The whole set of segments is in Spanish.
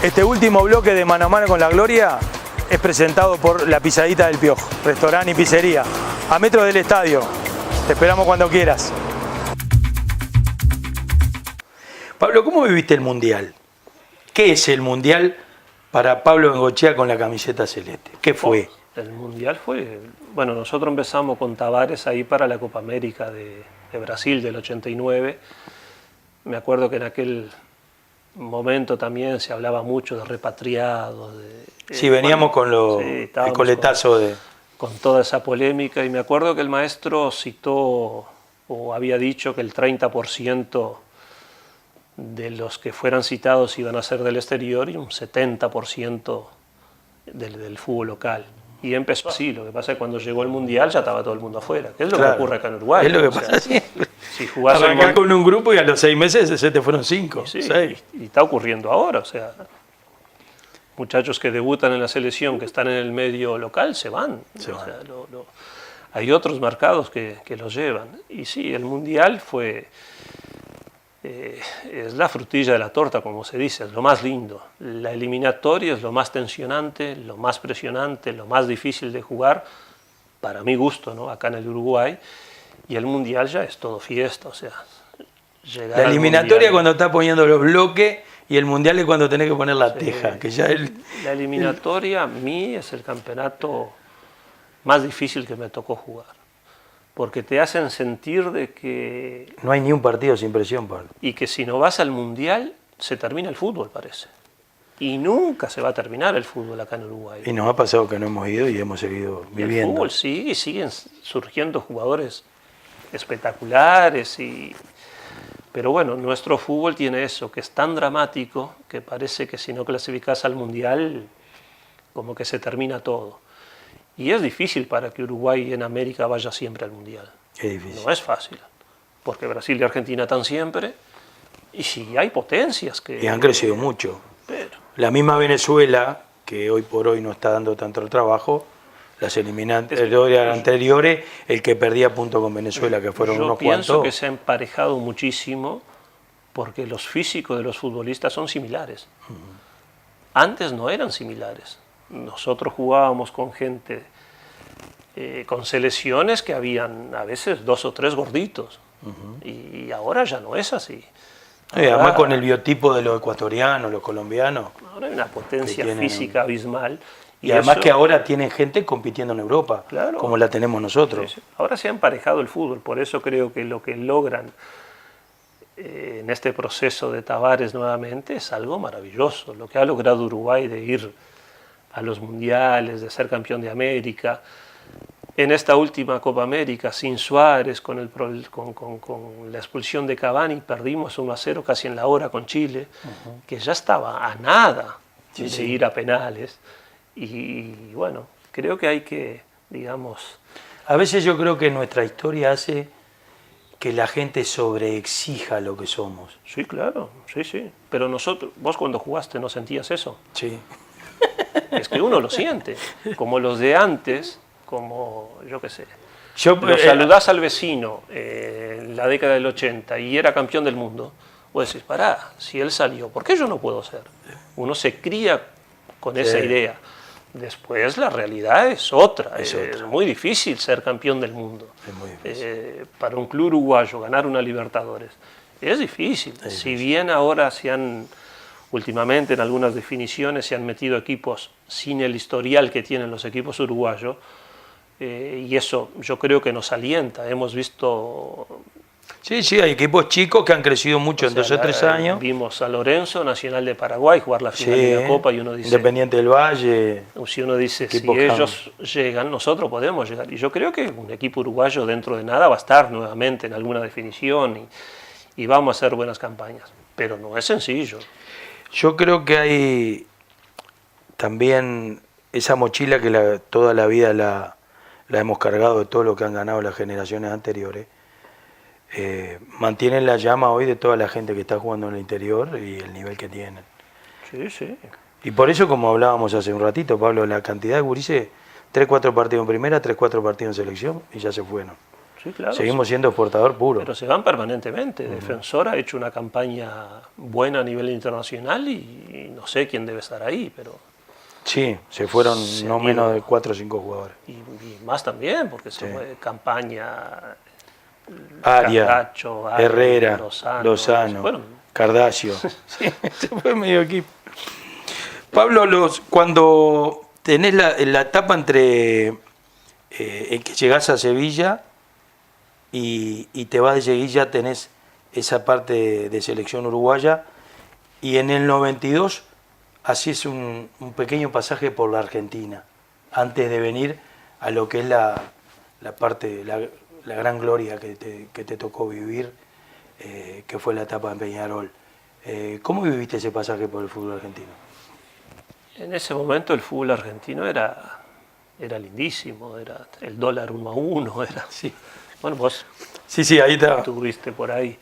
Este último bloque de Mano a Mano con la Gloria es presentado por La Pisadita del Piojo, restaurante y pizzería, a metros del estadio. Te esperamos cuando quieras. Pablo, ¿cómo viviste el Mundial? ¿Qué es el Mundial para Pablo Bengochea con la camiseta celeste? ¿Qué fue? El Mundial fue... Bueno, nosotros empezamos con Tavares ahí para la Copa América de Brasil del 89. Me acuerdo que en aquel momento también se hablaba mucho de repatriados. Sí, veníamos con el coletazo con toda esa polémica, y me acuerdo que el maestro citó o había dicho que el 30% de los que fueran citados iban a ser del exterior y un 70% del fútbol local. Y empezó así. Lo que pasa es que cuando llegó el Mundial ya estaba todo el mundo afuera, que es lo que ocurre acá en Uruguay. Es lo que pasa siempre. Si jugás arrancás con un grupo y a los 6 meses se te fueron 5, 6. Y está ocurriendo ahora, o sea, muchachos que debutan en la selección, que están en el medio local, se van. Hay otros marcados que los llevan. Y sí, el Mundial fue... es la frutilla de la torta, como se dice, es lo más lindo. La eliminatoria es lo más tensionante, lo más presionante, lo más difícil de jugar, para mi gusto, ¿no? Acá en el Uruguay. Y el Mundial ya es todo fiesta, o sea... La eliminatoria cuando está poniendo los bloques y el Mundial es cuando tenés que poner la teja. Que ya La eliminatoria a mí es el campeonato más difícil que me tocó jugar. Porque te hacen sentir de que... No hay ni un partido sin presión, Pablo. Y que si no vas al Mundial, se termina el fútbol, parece. Y nunca se va a terminar el fútbol acá en Uruguay. Y nos ha pasado que no hemos ido y hemos seguido viviendo. El fútbol sigue y siguen surgiendo jugadores espectaculares. Pero bueno, nuestro fútbol tiene eso, que es tan dramático que parece que si no clasificás al Mundial, como que se termina todo. Y es difícil para que Uruguay en América vaya siempre al Mundial. Es difícil. No es fácil, porque Brasil y Argentina están siempre, y si hay potencias que... Y han crecido mucho. Pero... La misma Venezuela, que hoy por hoy no está dando tanto trabajo, las eliminatorias anteriores, el que perdía punto con Venezuela, que fueron unos cuantos... Yo pienso que se ha emparejado muchísimo, porque los físicos de los futbolistas son similares. Antes no eran similares. Nosotros jugábamos con gente, con selecciones que habían a veces 2 o 3 gorditos, y ahora ya no es así. Ahora, además con el biotipo de los ecuatorianos, los colombianos. Ahora hay una potencia física abismal. Y además eso, que ahora tienen gente compitiendo en Europa, claro, como la tenemos nosotros. Sí. Ahora se ha emparejado el fútbol, por eso creo que lo que logran en este proceso de Tavares nuevamente es algo maravilloso. Lo que ha logrado Uruguay de ir a los mundiales, de ser campeón de América. En esta última Copa América, sin Suárez, con la expulsión de Cavani, perdimos 1-0 casi en la hora con Chile, que ya estaba a nada de ir a penales. Y bueno, creo que hay que, digamos... A veces yo creo que nuestra historia hace que la gente sobreexija lo que somos. Sí, claro, sí. Pero nosotros, vos cuando jugaste no sentías eso. Sí. Es que uno lo siente, como los de antes, como, yo qué sé, lo saludás al vecino en la década del 80 y era campeón del mundo, vos decís, pará, si él salió, ¿por qué yo no puedo ser? Uno se cría con esa idea. Después la realidad es otra, es muy difícil ser campeón del mundo. Es muy difícil. Para un club uruguayo ganar una Libertadores es difícil. Si bien ahora últimamente en algunas definiciones se han metido equipos sin el historial que tienen los equipos uruguayos, y eso yo creo que nos alienta. Hemos visto... Sí, hay equipos chicos que han crecido mucho en 2 o 3 años. Vimos a Lorenzo, Nacional de Paraguay, jugar la final de la Copa, y uno dice... Independiente del Valle. Si uno dice, si ellos llegan, nosotros podemos llegar. Y yo creo que un equipo uruguayo dentro de nada va a estar nuevamente en alguna definición y vamos a hacer buenas campañas. Pero no es sencillo. Yo creo que hay también esa mochila que toda la vida la hemos cargado de todo lo que han ganado las generaciones anteriores. Mantienen la llama hoy de toda la gente que está jugando en el interior y el nivel que tienen. Sí. Y por eso, como hablábamos hace un ratito, Pablo, la cantidad de gurises, 3-4 partidos en primera, 3-4 partidos en selección y ya se fueron. Sí, claro. Seguimos siendo exportador puro. Pero se van permanentemente. Defensor ha hecho una campaña buena a nivel internacional y no sé quién debe estar ahí, pero... Sí, se fueron Se no han menos ido. de 4 o 5 jugadores. Y más también, porque se fue campaña, Aria, Carracho, Ari, Herrera, Lozano. Lozano, Bueno, Cardasio. Sí, se fue medio equipo. Pablo, cuando tenés la etapa entre en que llegás a Sevilla y te vas de Sevilla, tenés esa parte de selección uruguaya, y en el 92 hacés un pequeño pasaje por la Argentina, antes de venir a lo que es la parte, la gran gloria que te tocó vivir, que fue la etapa en Peñarol. ¿Cómo viviste ese pasaje por el fútbol argentino? en ese momento el fútbol argentino era lindísimo, era el dólar 1-1, era... Sí, Bueno, vos sí, ahí está. estuviste por ahí.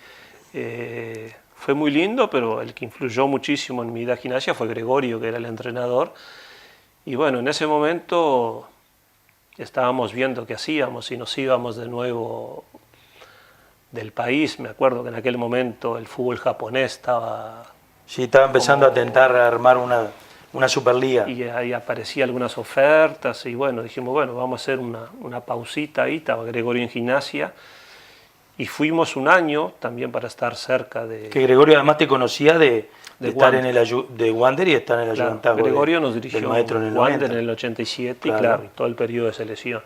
Fue muy lindo, pero el que influyó muchísimo en mi vida gimnasia fue Gregorio, que era el entrenador. Y bueno, en ese momento estábamos viendo qué hacíamos, si nos íbamos de nuevo del país. Me acuerdo que en aquel momento el fútbol japonés estaba... Sí, estaba empezando a tentar a armar una Superliga. Y ahí aparecían algunas ofertas y bueno, dijimos, bueno, vamos a hacer una pausita ahí. Estaba Gregorio en gimnasia. Y fuimos un año también para estar cerca de... Que Gregorio además te conocía de estar Wander. de Wander y estar en el Claro, ayuntazgo Gregorio nos dirigió del maestro en el Wander 90. en el 87 Claro. y claro, y todo el periodo de selección.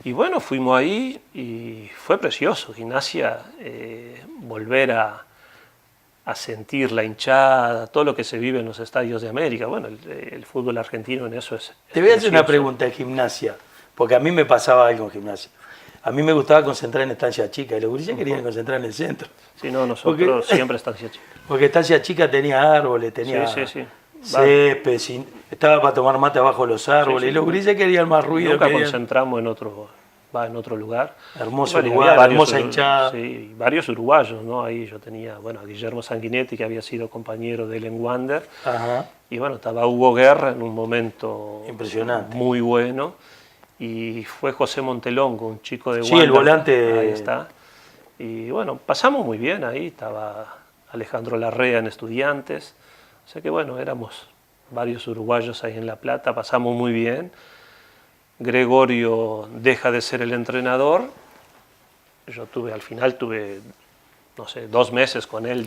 Y bueno, fuimos ahí y fue precioso. Gimnasia, volver a sentir la hinchada, todo lo que se vive en los estadios de América. Bueno, el fútbol argentino en eso es Te voy a hacer precioso. una pregunta de gimnasia, porque a mí me pasaba algo en gimnasia. A mí me gustaba concentrar en Estancia Chica y los gurises querían concentrar en el centro. Sí, no, nosotros Porque- siempre Estancia Chica. Porque Estancia Chica tenía árboles, tenía Sí. césped, estaba para tomar mate abajo de los árboles, Sí. y los gurises querían más ruido. Nunca querían- concentramos en otro lugar. Hermoso Y lugar, había varios hermosa hinchada. Sí, varios uruguayos, ¿no? Ahí yo tenía, bueno, a Guillermo Sanguinetti, que había sido compañero de él en Wander. Ajá. Y bueno, estaba Hugo Guerra en un momento Impresionante. muy bueno. Y fue José Montelongo, un chico de Sí, Wander. el volante. Ahí está. Y bueno, pasamos muy bien ahí. Estaba Alejandro Larrea en Estudiantes. O sea que bueno, éramos varios uruguayos ahí en La Plata, pasamos muy bien. Gregorio deja de ser el entrenador. Yo al final tuve, no sé, 2 meses con él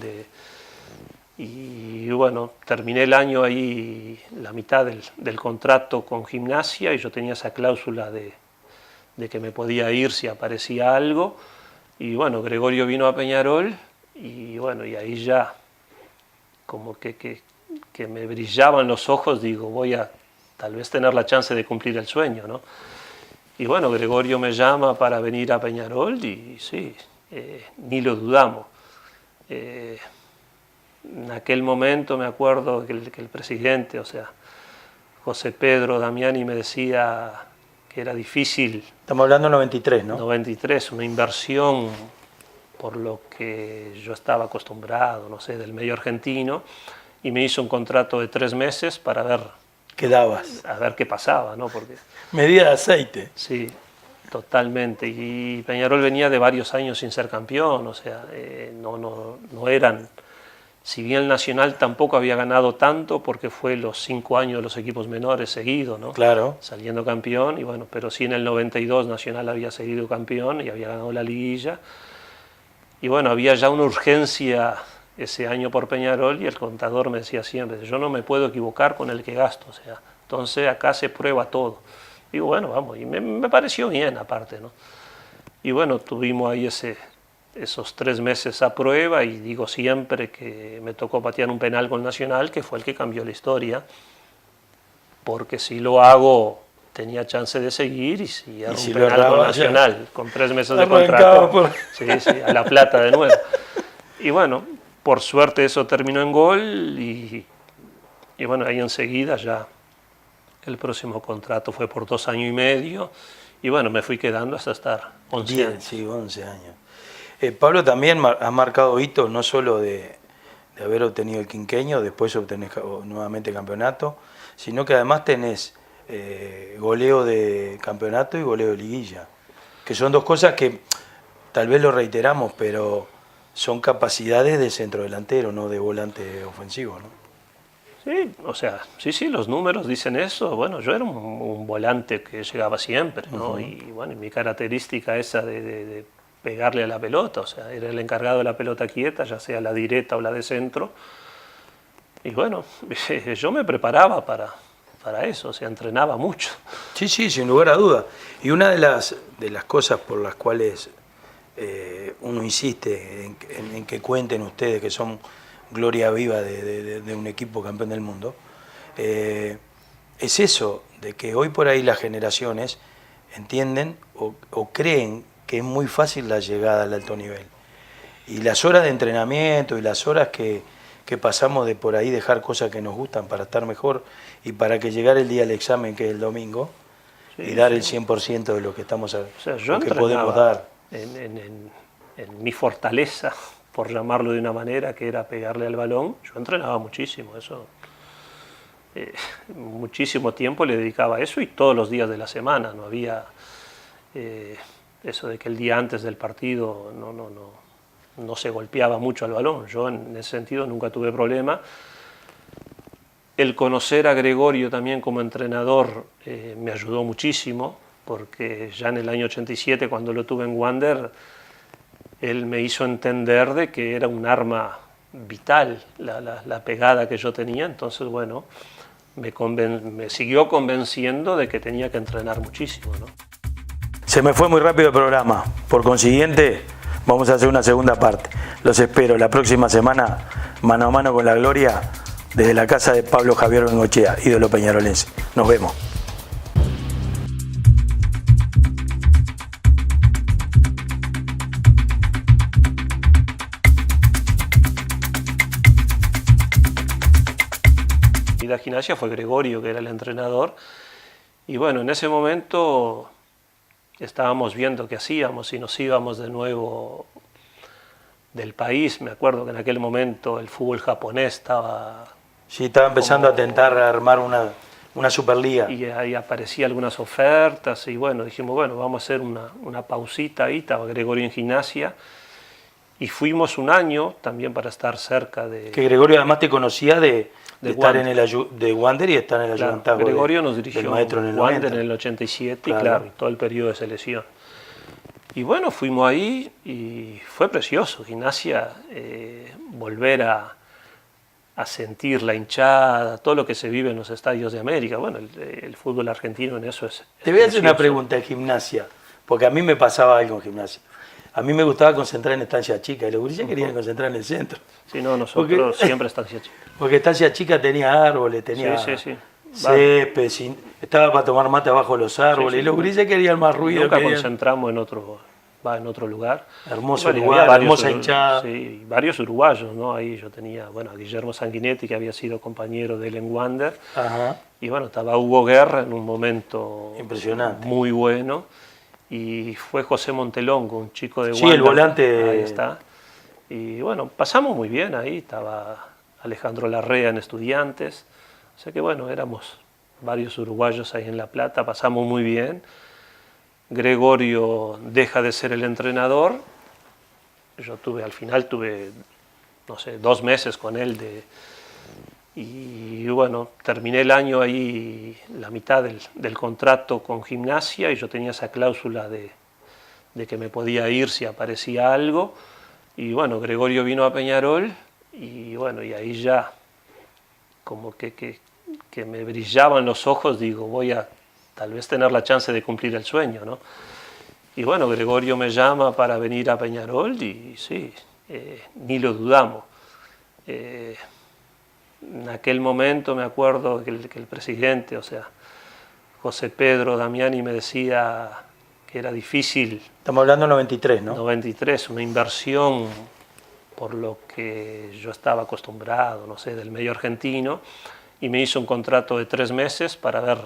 y bueno, terminé el año ahí, la mitad del contrato con Gimnasia, y yo tenía esa cláusula de que me podía ir si aparecía algo. Y bueno, Gregorio vino a Peñarol y bueno, y ahí ya como que me brillaban los ojos, digo, voy a tal vez tener la chance de cumplir el sueño, ¿no? Y bueno, Gregorio me llama para venir a Peñarol y sí, ni lo dudamos. En aquel momento me acuerdo que el presidente, o sea, José Pedro Damiani, me decía que era difícil. Estamos hablando de 93, ¿no? 93, una inversión por lo que yo estaba acostumbrado, no sé, del medio argentino, y me hizo un contrato de 3 meses para ver, Quedabas. a ver qué pasaba, ¿no? Porque Medida de aceite. sí, totalmente. Y Peñarol venía de varios años sin ser campeón, o sea, no eran... Si bien el Nacional tampoco había ganado tanto, porque fue los 5 años de los equipos menores seguidos, ¿no? Claro. Saliendo campeón, y bueno, pero sí en el 92 Nacional había seguido campeón y había ganado la liguilla. Y bueno, había ya una urgencia ese año por Peñarol, y el contador me decía siempre, yo no me puedo equivocar con el que gasto, o sea, entonces acá se prueba todo. Digo, bueno, vamos, y me pareció bien aparte, ¿no? Y bueno, tuvimos ahí esos 3 meses a prueba, y digo siempre que me tocó patear un penal con Nacional, que fue el que cambió la historia, porque si lo hago tenía chance de seguir, y si era un si lo penal con erraba, Nacional, con 3 meses de arrancaba contrato, sí, a La Plata de nuevo. Y bueno, por suerte eso terminó en gol, y bueno, ahí enseguida ya el próximo contrato fue por 2 años y medio, y bueno, me fui quedando hasta estar 11 10, años. sí, 11 años. Pablo también ha marcado hitos no solo de haber obtenido el quinqueño, después obtenés nuevamente campeonato, sino que además tenés goleo de campeonato y goleo de liguilla, que son dos cosas que tal vez lo reiteramos, pero son capacidades de centrodelantero, no de volante ofensivo, ¿no? Sí, o sea, sí, los números dicen eso. Bueno, yo era un volante que llegaba siempre, ¿no? Y bueno, mi característica esa de pegarle a la pelota, o sea, era el encargado de la pelota quieta, ya sea la directa o la de centro. Y bueno, yo me preparaba para eso, o sea, entrenaba mucho. Sí, sin lugar a duda. Y una de las cosas por las cuales uno insiste en que cuenten ustedes que son gloria viva de un equipo campeón del mundo, es eso, de que hoy por ahí las generaciones entienden o creen que es muy fácil la llegada al alto nivel. Y las horas de entrenamiento y las horas que pasamos de por ahí dejar cosas que nos gustan para estar mejor y para que llegar el día del examen, que es el domingo, y dar el 100% de lo que estamos O sea, yo lo que podemos dar. En mi fortaleza, por llamarlo de una manera, que era pegarle al balón. Yo entrenaba muchísimo, eso. Muchísimo tiempo le dedicaba a eso y todos los días de la semana. No había eso de que el día antes del partido no se golpeaba mucho al balón. Yo en ese sentido nunca tuve problema. El conocer a Gregorio también como entrenador me ayudó muchísimo, porque ya en el año 87, cuando lo tuve en Wander, él me hizo entender de que era un arma vital la pegada que yo tenía. Entonces, bueno, me siguió convenciendo de que tenía que entrenar muchísimo, ¿no? Se me fue muy rápido el programa, por consiguiente vamos a hacer una segunda parte. Los espero la próxima semana, mano a mano con la gloria, desde la casa de Pablo Javier Bengochea, ídolo peñarolense. Nos vemos. Y la Gimnasia fue Gregorio, que era el entrenador. Y bueno, en ese momento estábamos viendo qué hacíamos, si nos íbamos de nuevo del país. Me acuerdo que en aquel momento el fútbol japonés estaba... Sí, estaba empezando a tentar a armar una superliga. Y ahí aparecían algunas ofertas y bueno, dijimos, bueno, vamos a hacer una pausita ahí. Estaba Gregorio en Gimnasia y fuimos un año también para estar cerca de... Que Gregorio además te conocía de estar Wander. de Wander y estar en el Claro, ayuntazgo Gregorio nos dirigió del maestro en el Wander 90. en el 87 Claro. Y claro, y todo el periodo de selección. Y bueno, fuimos ahí y fue precioso. Gimnasia, volver a sentir la hinchada, todo lo que se vive en los estadios de América. Bueno, el fútbol argentino en eso es Te voy a hacer precioso. una pregunta de Gimnasia, porque a mí me pasaba algo en Gimnasia. A mí me gustaba concentrar en Estancia Chica y los gurises querían concentrar en el centro. Sí, no, nosotros siempre Estancia Chica. Porque Estancia Chica tenía árboles, tenía Sí. césped, estaba para tomar mate abajo de los árboles, Sí. y los gurises querían más ruido. Nunca querían... concentramos en otro lugar. Hermoso Bueno, y lugar, había varios hermosa hinchada. Sí, varios uruguayos, ¿no? Ahí yo tenía, bueno, a Guillermo Sanguinetti, que había sido compañero de él en Wander. Ajá. Y bueno, estaba Hugo Guerra en un momento Impresionante. muy bueno. Y fue José Montelongo, un chico de Sí, Wander. el volante. Ahí está. Y bueno, pasamos muy bien ahí. Estaba Alejandro Larrea en Estudiantes. O sea que bueno, éramos varios uruguayos ahí en La Plata, pasamos muy bien. Gregorio deja de ser el entrenador. Yo al final tuve, no sé, 2 meses con él y bueno, terminé el año ahí, la mitad del contrato con Gimnasia, y yo tenía esa cláusula de que me podía ir si aparecía algo. Y bueno, Gregorio vino a Peñarol y bueno, y ahí ya como que me brillaban los ojos, digo, voy a tal vez tener la chance de cumplir el sueño, ¿no? Y bueno, Gregorio me llama para venir a Peñarol y sí, ni lo dudamos. En aquel momento me acuerdo que el presidente, o sea, José Pedro Damiani, me decía que era difícil. Estamos hablando de 93, ¿no? 93, una inversión por lo que yo estaba acostumbrado, no sé, del medio argentino, y me hizo un contrato de 3 meses para ver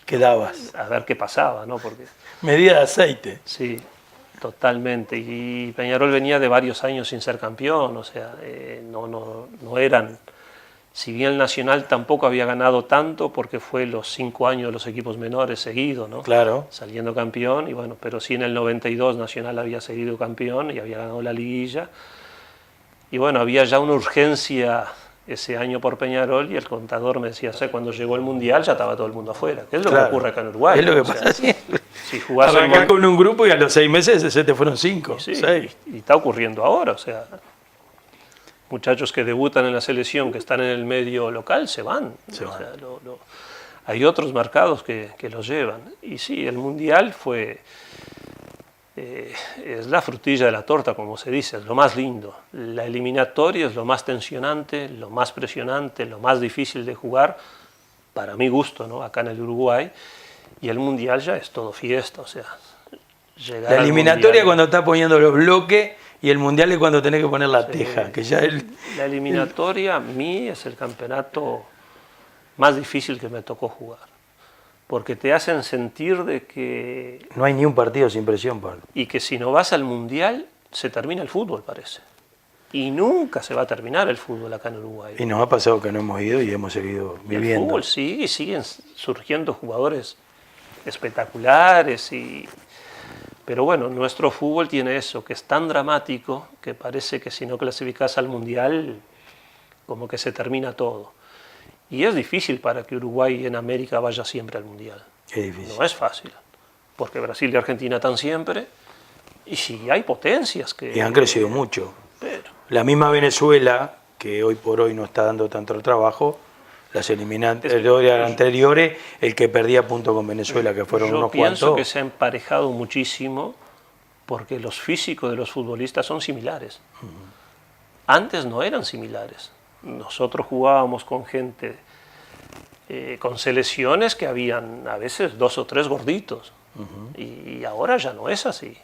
Quedabas. a ver qué pasaba, ¿no? Porque Medida de aceite. sí, totalmente. Y Peñarol venía de varios años sin ser campeón, o sea, no eran Si bien el Nacional tampoco había ganado tanto porque fue los 5 años de los equipos menores seguidos, ¿no? Claro. Saliendo campeón, y bueno, pero sí en el 92 Nacional había seguido campeón y había ganado la liguilla. Y bueno, había ya una urgencia ese año por Peñarol y el contador me decía, cuando llegó el Mundial ya estaba todo el mundo afuera, que es lo Claro. que ocurre acá en Uruguay. Es lo que O sea, pasa siempre. si jugás Arrancás con un grupo y a los 6 meses se te fueron 5, sí, 6. y está ocurriendo ahora, o sea, muchachos que debutan en la selección, que están en el medio local, se van. Se van. O sea, hay otros mercados que los llevan. Y sí, el Mundial fue... es la frutilla de la torta, como se dice, es lo más lindo. La eliminatoria es lo más tensionante, lo más presionante, lo más difícil de jugar, para mi gusto, ¿no? Acá en el Uruguay. Y el Mundial ya es todo fiesta, o sea... La eliminatoria cuando estás poniendo los bloques y el Mundial es cuando tenés que poner la teja. Que ya La eliminatoria a mí es el campeonato más difícil que me tocó jugar. Porque te hacen sentir de que... No hay ni un partido sin presión, Pablo. Y que si no vas al Mundial, se termina el fútbol, parece. Y nunca se va a terminar el fútbol acá en Uruguay. Y nos ha pasado que no hemos ido y hemos seguido viviendo. El fútbol sigue y siguen surgiendo jugadores espectaculares. Pero bueno, nuestro fútbol tiene eso, que es tan dramático que parece que si no clasificás al Mundial, como que se termina todo. Y es difícil para que Uruguay en América vaya siempre al Mundial. Es difícil. No es fácil, porque Brasil y Argentina están siempre, y sí hay potencias que... Y han crecido mucho. Pero, La misma Venezuela, que hoy por hoy no está dando tanto trabajo, las eliminatorias anteriores, el que perdía punto con Venezuela, que fueron unos yo pienso cuantos. que se ha emparejado muchísimo porque los físicos de los futbolistas son similares. Antes no eran similares. Nosotros jugábamos con gente, con selecciones que habían a veces 2 o 3 gorditos. Y ahora ya no es así.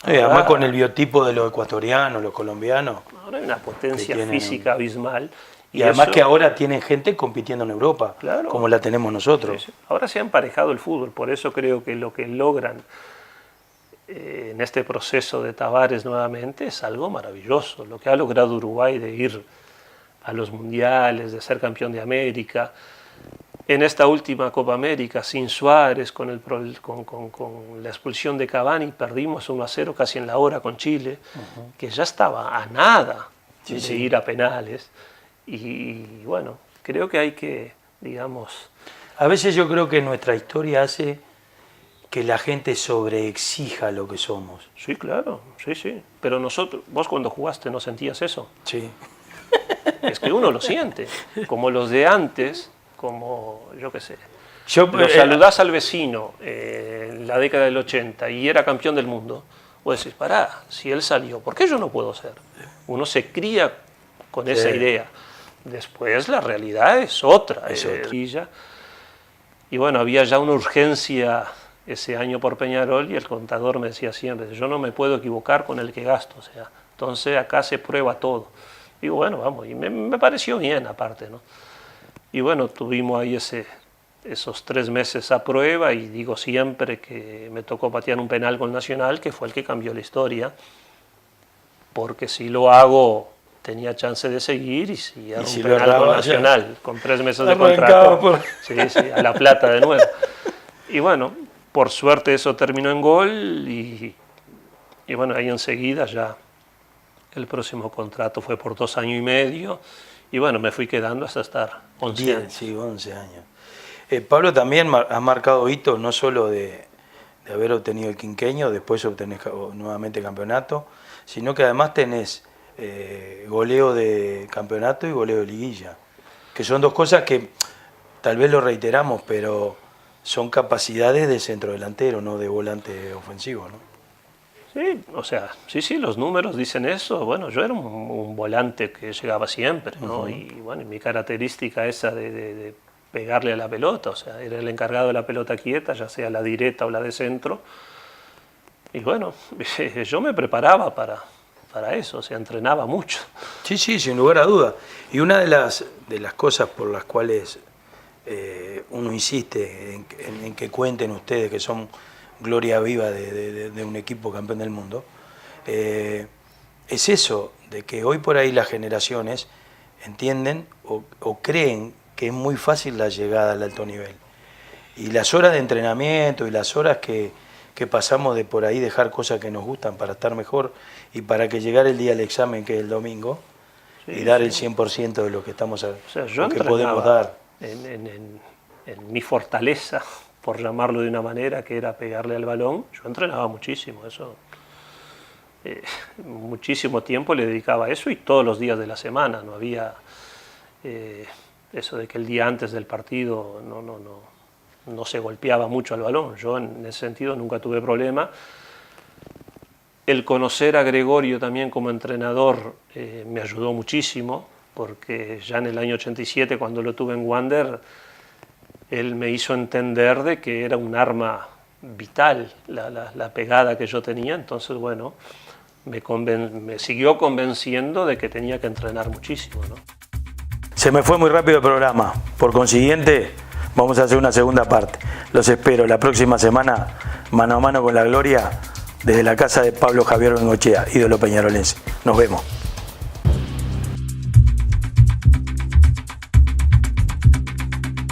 Ahora, Además con el biotipo de los ecuatorianos, los colombianos. ahora hay una potencia tienen física abismal. Y además eso, que ahora tienen gente compitiendo en Europa, Claro. como la tenemos nosotros. sí, ahora se ha emparejado el fútbol, por eso creo que lo que logran en este proceso de Tavares nuevamente es algo maravilloso. Lo que ha logrado Uruguay de ir a los mundiales, de ser campeón de América. En esta última Copa América, sin Suárez, con la expulsión de Cavani, perdimos 1-0 casi en la hora con Chile, que ya estaba a nada de ir a penales. Y bueno, creo que hay que, digamos... A veces yo creo que nuestra historia hace que la gente sobreexija lo que somos. Sí, claro, sí. Pero vos cuando jugaste no sentías eso. Sí. Es que uno lo siente, como los de antes, como yo qué sé. Lo saludás al vecino en la década del 80 y era campeón del mundo. Vos decís, pará, si él salió, ¿por qué yo no puedo ser? Uno se cría con esa idea. Después la realidad es otra. Y bueno, había ya una urgencia ese año por Peñarol y el contador me decía siempre, yo no me puedo equivocar con el que gasto. O sea, entonces acá se prueba todo. Digo, bueno, vamos, y me pareció bien aparte, ¿no? Y bueno, tuvimos ahí esos 3 meses a prueba y digo siempre que me tocó patear un penal con Nacional, que fue el que cambió la historia, porque si lo hago tenía chance de seguir y si era un penal con Nacional, con 3 meses de contrato, sí, a La Plata de nuevo. Y bueno, por suerte eso terminó en gol y bueno, ahí enseguida ya el próximo contrato fue por 2 años y medio y bueno, me fui quedando hasta estar 11 años. Sí, 11 años. Pablo también ha marcado hitos no solo de haber obtenido el quinqueño, después obtenés nuevamente campeonato, sino que además tenés goleo de campeonato y goleo de liguilla, que son 2 cosas que tal vez lo reiteramos, pero son capacidades de centrodelantero, no de volante ofensivo, ¿no? Sí, o sea, sí, los números dicen eso. Bueno, yo era un volante que llegaba siempre, ¿no? Y bueno, mi característica esa de pegarle a la pelota, o sea, era el encargado de la pelota quieta, ya sea la directa o la de centro. Y bueno, yo me preparaba para eso, o sea, entrenaba mucho. Sí, sin lugar a duda. Y una de las cosas por las cuales uno insiste en que cuenten ustedes que son gloria viva de un equipo campeón del mundo, es eso, de que hoy por ahí las generaciones entienden o creen que es muy fácil la llegada al alto nivel. Y las horas de entrenamiento y las horas que pasamos de por ahí dejar cosas que nos gustan para estar mejor y para que llegar el día del examen, que es el domingo, Sí, y dar sí. el 100% de lo que estamos O sea, yo lo que podemos dar. en mi fortaleza, por llamarlo de una manera, que era pegarle al balón. Yo entrenaba muchísimo, eso. Muchísimo tiempo le dedicaba a eso y todos los días de la semana. No había eso de que el día antes del partido no se golpeaba mucho al balón. Yo en ese sentido nunca tuve problema. El conocer a Gregorio también como entrenador me ayudó muchísimo, porque ya en el año 87, cuando lo tuve en Wander, él me hizo entender de que era un arma vital la pegada que yo tenía. Entonces, bueno, me siguió convenciendo de que tenía que entrenar muchísimo, ¿no? Se me fue muy rápido el programa, por consiguiente vamos a hacer una segunda parte. Los espero la próxima semana, mano a mano con la gloria, desde la casa de Pablo Javier Bengochea, ídolo peñarolense. Nos vemos.